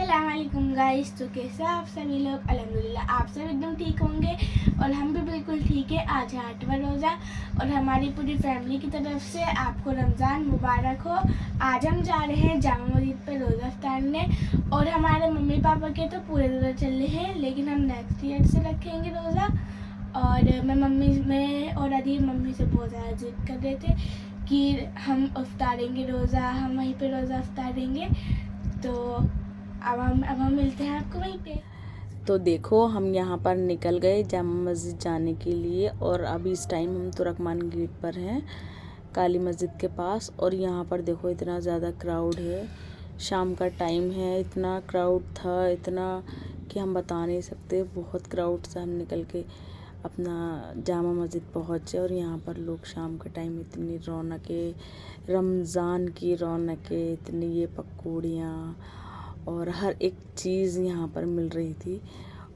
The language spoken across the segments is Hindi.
अस्सलाम वालेकुम गाइस। तो कैसे आप सभी लोग? अल्हम्दुलिल्लाह आप सब एकदम ठीक होंगे और हम भी बिल्कुल ठीक है। आज है 8वां रोज़ा और हमारी पूरी फैमिली की तरफ से आपको रमज़ान मुबारक हो। आज हम जा रहे हैं जामा मस्जिद पर रोज़ा अफ्तारने और हमारे मम्मी पापा के तो पूरे रोज़ा चल रहे हैं, लेकिन हम नेक्स्ट ईयर से रखेंगे रोज़ा। और मैं और अदीब मम्मी से बहुत ज़्यादा जिद कर रहे थे कि हम अफ्तारेंगे रोज़ा, हम वहीं पे रोज़ा अफ्तारेंगे। तो अब हम मिलते हैं आपको वहीं पे। तो देखो हम यहाँ पर निकल गए जामा मस्जिद जाने के लिए और अभी इस टाइम हम तुरकमान गेट पर हैं, काली मस्जिद के पास। और यहाँ पर देखो इतना ज़्यादा क्राउड है, शाम का टाइम है, इतना क्राउड था, इतना कि हम बता नहीं सकते। बहुत क्राउड से हम निकल के अपना जामा मस्जिद पहुँचे और यहाँ पर लोग शाम के टाइम इतनी रौनकें, रमज़ान की रौनकें, इतनी ये पकौड़ियाँ और हर एक चीज़ यहाँ पर मिल रही थी।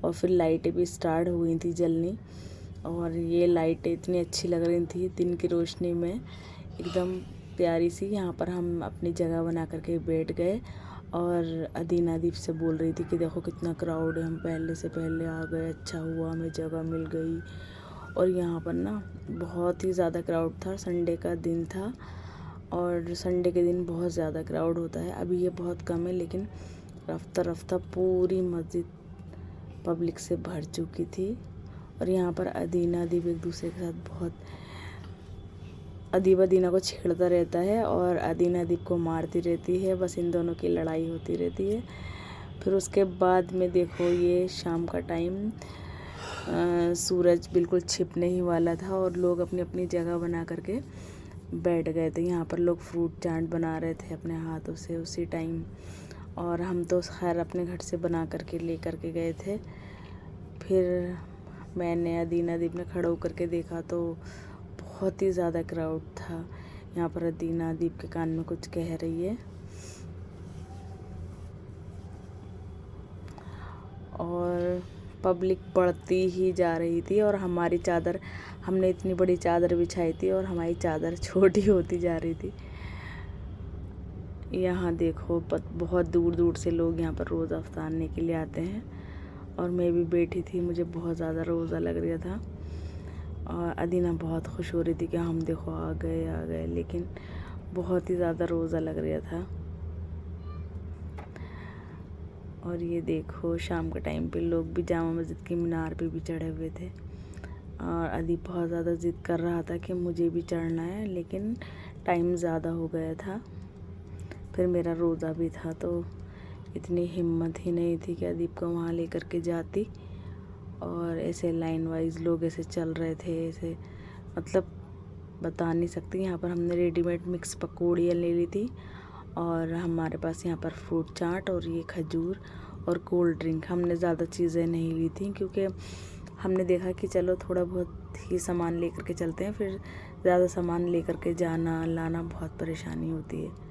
और फिर लाइटें भी स्टार्ट हो गई थी जलनी और ये लाइटें इतनी अच्छी लग रही थी दिन की रोशनी में, एकदम प्यारी सी। यहाँ पर हम अपनी जगह बना करके बैठ गए और अदीना दीप से बोल रही थी कि देखो कितना क्राउड है, हम पहले से पहले आ गए, अच्छा हुआ हमें जगह मिल गई। और यहाँ पर ना बहुत ही ज़्यादा क्राउड था, संडे का दिन था और संडे के दिन बहुत ज़्यादा क्राउड होता है। अभी ये बहुत कम है, लेकिन रफ्ता रफ्ता पूरी मस्जिद पब्लिक से भर चुकी थी। और यहाँ पर अदीना अदीब एक दूसरे के साथ बहुत, अदीब अदीना को छेड़ता रहता है और अदीना अदीब को मारती रहती है, बस इन दोनों की लड़ाई होती रहती है। फिर उसके बाद में देखो ये शाम का टाइम, सूरज बिल्कुल छिपने ही वाला था और लोग अपनी अपनी जगह बना करके बैठ गए थे। यहाँ पर लोग फ्रूट चाट बना रहे थे अपने हाथों से उसी टाइम, और हम तो खैर अपने घर से बना करके ले करके गए थे। फिर मैंने अदीना दीप ने खड़ा होकर के देखा तो बहुत ही ज़्यादा क्राउड था। यहाँ पर अदीना दीप के कान में कुछ कह रही है और पब्लिक बढ़ती ही जा रही थी। और हमारी चादर, हमने इतनी बड़ी चादर बिछाई थी और हमारी चादर छोटी होती जा रही थी। यहाँ देखो बहुत दूर दूर से लोग यहाँ पर रोज़ा अफ्तारने के लिए आते हैं और मैं भी बैठी थी, मुझे बहुत ज़्यादा रोज़ा लग रहा था। और अदीना बहुत खुश हो रही थी कि हम देखो आ गए, लेकिन बहुत ही ज़्यादा रोज़ा लग रहा था। और ये देखो शाम के टाइम पे लोग भी जामा मस्जिद की मीनार पे भी चढ़े हुए थे और अदीब बहुत ज़्यादा ज़िद कर रहा था कि मुझे भी चढ़ना है, लेकिन टाइम ज़्यादा हो गया था। फिर मेरा रोज़ा भी था तो इतनी हिम्मत ही नहीं थी कि अदीब को वहाँ लेकर के जाती। और ऐसे लाइन वाइज लोग ऐसे चल रहे थे, ऐसे मतलब बता नहीं सकती। यहाँ पर हमने रेडीमेड मिक्स पकौड़ियाँ ले ली थी और हमारे पास यहाँ पर फ्रूट चाट और ये खजूर और कोल्ड ड्रिंक। हमने ज़्यादा चीज़ें नहीं ली थी क्योंकि हमने देखा कि चलो थोड़ा बहुत ही सामान लेकर के चलते हैं, फिर ज़्यादा सामान लेकर के जाना लाना बहुत परेशानी होती है।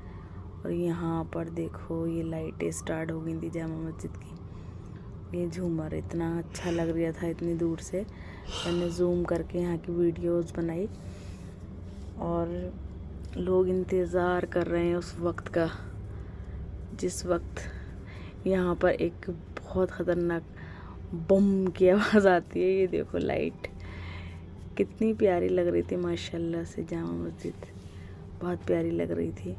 और यहाँ पर देखो ये लाइटें स्टार्ट हो गई थी जामा मस्जिद की। ये झूमर इतना अच्छा लग रहा था इतनी दूर से, मैंने जूम करके यहाँ की वीडियोस बनाई। और लोग इंतज़ार कर रहे हैं उस वक्त का जिस वक्त यहाँ पर एक बहुत ख़तरनाक बम की आवाज़ आती है। ये देखो लाइट कितनी प्यारी लग रही थी, माशाल्लाह से जामा मस्जिद बहुत प्यारी लग रही थी।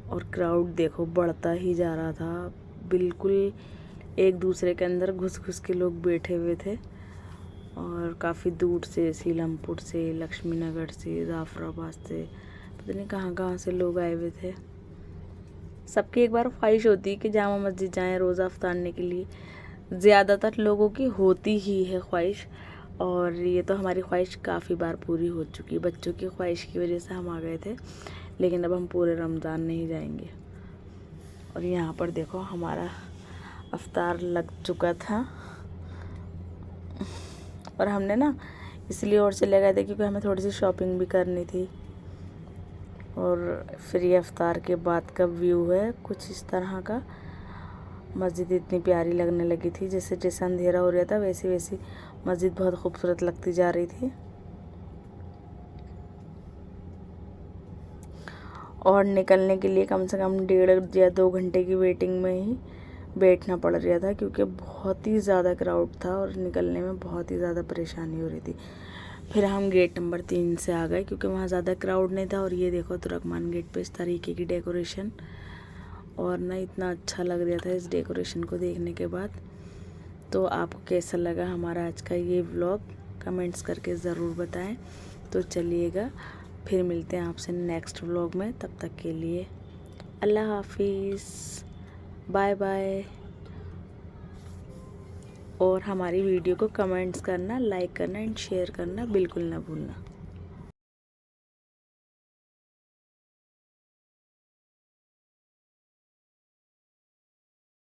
और क्राउड देखो बढ़ता ही जा रहा था, बिल्कुल एक दूसरे के अंदर घुस घुस के लोग बैठे हुए थे। और काफ़ी दूर से, सीलमपुर से, लक्ष्मी नगर से, जाफराबाद से, पता नहीं कहाँ कहाँ से लोग आए हुए थे। सबकी एक बार ख्वाहिश होती है कि जामा मस्जिद जाएं रोज़ा अफ्तारने के लिए, ज़्यादातर लोगों की होती ही है ख्वाहिश। और ये तो हमारी ख्वाहिश काफ़ी बार पूरी हो चुकी है, बच्चों की ख्वाहिश की वजह से हम आ गए थे, लेकिन अब हम पूरे रमज़ान नहीं जाएंगे। और यहाँ पर देखो हमारा अफ्तार लग चुका था और हमने ना इसलिए और चले गए थे क्योंकि हमें थोड़ी सी शॉपिंग भी करनी थी। और फिर ये अफ्तार के बाद का व्यू है कुछ इस तरह का। मस्जिद इतनी प्यारी लगने लगी थी, जैसे जैसे अंधेरा हो रहा था वैसे वैसे मस्जिद बहुत खूबसूरत लगती जा रही थी। और निकलने के लिए कम से कम 1.5 या 2 घंटे की वेटिंग में ही बैठना पड़ रहा था, क्योंकि बहुत ही ज़्यादा क्राउड था और निकलने में बहुत ही ज़्यादा परेशानी हो रही थी। फिर हम गेट नंबर 3 से आ गए, क्योंकि वहाँ ज़्यादा क्राउड नहीं था। और ये देखो तुर्कमान गेट पे इस तरीके की डेकोरेशन, और ना इतना अच्छा लग रहा था इस डेकोरेशन को देखने के बाद। तो आपको कैसा लगा हमारा आज का ये व्लॉग, कमेंट्स करके ज़रूर बताएं। तो चलिएगा, फिर मिलते हैं आपसे नेक्स्ट व्लॉग में। तब तक के लिए अल्लाह हाफिज़, बाय बाय। और हमारी वीडियो को कमेंट्स करना, लाइक करना एंड शेयर करना बिल्कुल ना भूलना।